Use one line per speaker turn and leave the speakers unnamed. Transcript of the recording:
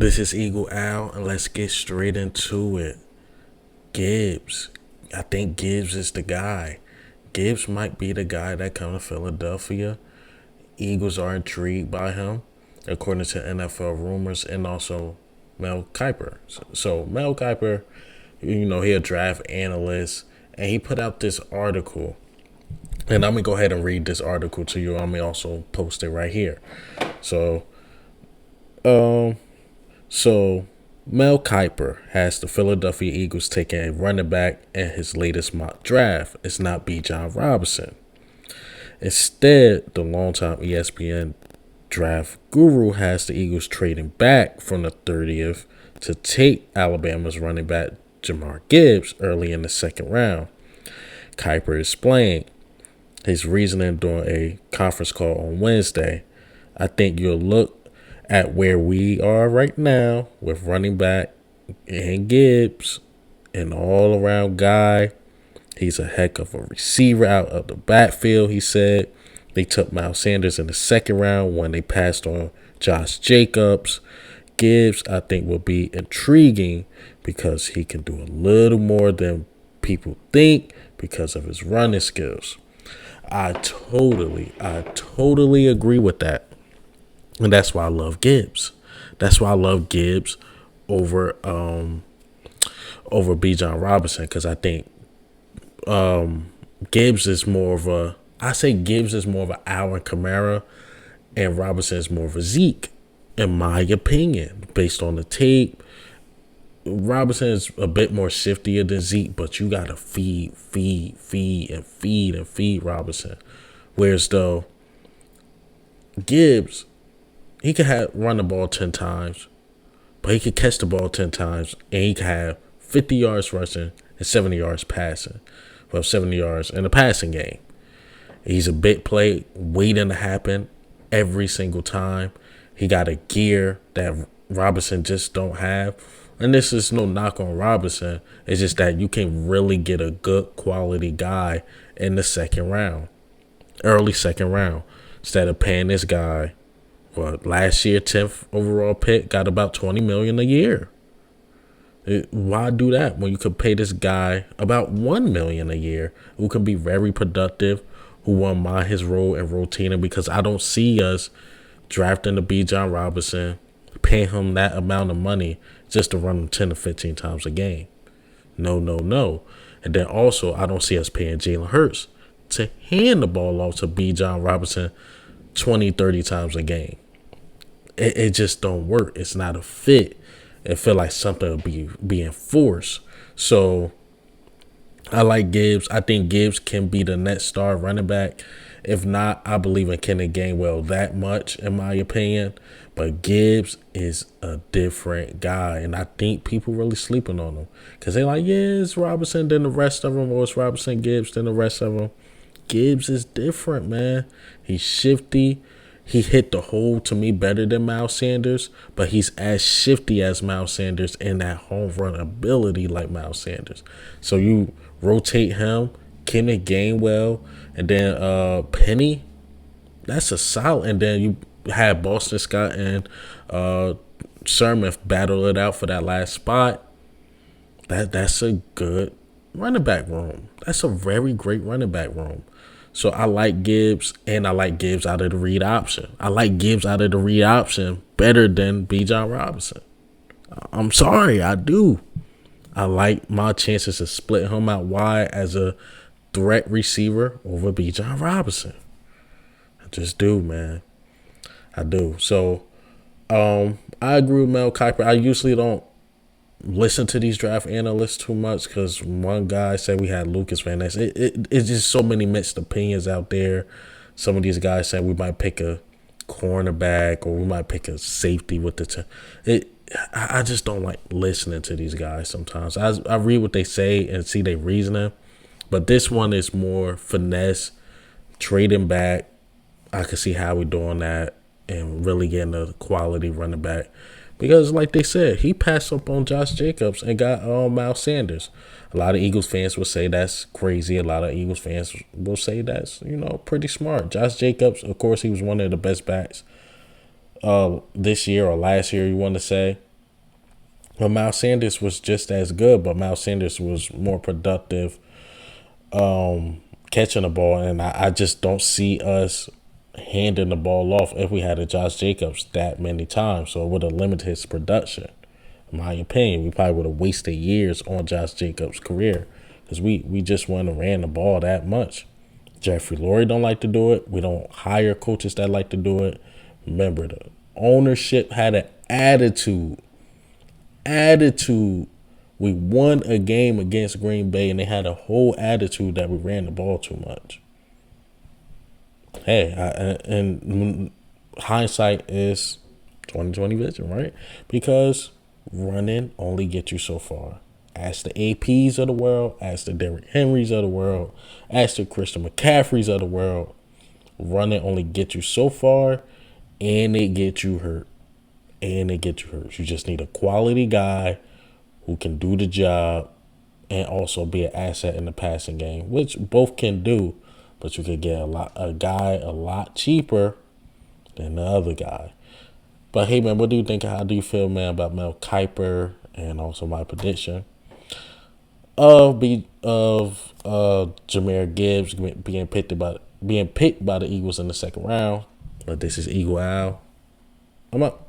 This is Eagle Al, and let's get straight into it. Gibbs. I think Gibbs is the guy. Gibbs might be the guy that comes to Philadelphia. Eagles are intrigued by him, according to NFL rumors, and also Mel Kiper. So Mel Kiper, he a draft analyst, and he put out this article. And I'm gonna go ahead and read this article to you. I'm gonna also post it right here. So, um, So, Mel Kiper has the Philadelphia Eagles taking a running back in his latest mock draft. It's not Bijan Robinson. Instead, the longtime ESPN draft guru has the Eagles trading back from the 30th to take Alabama's running back Jamar Gibbs early in the second round. Kiper explained his reasoning during a conference call on Wednesday. I think you'll look at where we are right now with running back and Gibbs, an all-around guy. He's a heck of a receiver out of the backfield, he said. They took Miles Sanders in the second round when they passed on Josh Jacobs. Gibbs, I think, will be intriguing because he can do a little more than people think because of his running skills. I totally agree with that. And that's why I love Gibbs. That's why I love Gibbs over Bijan Robinson, because I think Gibbs is more of a Gibbs is more of an Alvin Kamara, and Robinson is more of a Zeke, in my opinion, based on the tape. Robinson is a bit more shiftier than Zeke, but you gotta feed Robinson. Whereas though Gibbs, he could run the ball 10 times, but he could catch the ball 10 times, and he could have 50 yards rushing and 70 yards passing. Well, 70 yards in the passing game. He's a big play waiting to happen every single time. He got a gear that Robinson just don't have. And this is no knock on Robinson. It's just that you can really get a good quality guy in the second round, early second round, instead of paying this guy. Well, last year, 10th overall pick, got about $20 million a year. Why do that when you could pay this guy about $1 million a year, who can be very productive, who won't mind his role in rotating? Because I don't see us drafting the Bijan Robinson, paying him that amount of money just to run him 10 to 15 times a game. No. And then also, I don't see us paying Jalen Hurts to hand the ball off to Bijan Robinson 20, 30 times a game. It just don't work. It's not a fit. It feel like something will be enforced. So I like Gibbs. I think Gibbs can be the next star running back. If not, I believe in Kenneth Gainwell that much, in my opinion. But Gibbs is a different guy, and I think people really sleeping on him because they're like, yeah, it's Robinson, then the rest of them, or it's Robinson, Gibbs, then the rest of them. Gibbs is different, man. He's shifty. He hit the hole to me better than Miles Sanders, but he's as shifty as Miles Sanders and that home run ability like Miles Sanders. So you rotate him, Kenneth Gainwell, and then Penny. That's a solid. And then you have Boston Scott and Sherman battle it out for that last spot. That's a good running back room. That's a very great running back room. So I like Gibbs, and I like Gibbs out of the read option. I like Gibbs out of the read option better than Bijan Robinson. I'm sorry, I do. I like my chances of splitting him out wide as a threat receiver over Bijan Robinson. I just do, man. I do. So I agree with Mel Kiper. I usually don't listen to these draft analysts too much because one guy said we had Lucas Van Ness. It's just so many mixed opinions out there. Some of these guys said we might pick a cornerback or we might pick a safety with the I just don't like listening to these guys sometimes. I read what they say and see their reasoning, but this one is more finesse, trading back. I can see how we're doing that and really getting a quality running back. Because, like they said, he passed up on Josh Jacobs and got Miles Sanders. A lot of Eagles fans will say that's crazy. A lot of Eagles fans will say that's, pretty smart. Josh Jacobs, of course, he was one of the best backs this year or last year, you want to say. But Miles Sanders was just as good, but Miles Sanders was more productive catching the ball, and I just don't see us handing the ball off if we had a Josh Jacobs that many times. So it would have limited his production. In my opinion, we probably would have wasted years on Josh Jacobs' career because we just wouldn't have ran the ball that much. Jeffrey Lurie don't like to do it. We don't hire coaches that like to do it. Remember, the ownership had an attitude. We won a game against Green Bay, and they had a whole attitude that we ran the ball too much. Hey, and hindsight is 2020 vision, right? Because running only gets you so far. Ask the APs of the world, ask the Derrick Henrys of the world, ask the Christian McCaffreys of the world. Running only gets you so far, and it gets you hurt. You just need a quality guy who can do the job and also be an asset in the passing game, which both can do, but you could get a guy a lot cheaper than the other guy. But hey, man, what do you think? How do you feel, man, about Mel Kiper and also my prediction of Jahmyr Gibbs being picked by the Eagles in the second round? But this is Eagle Al. I'm up.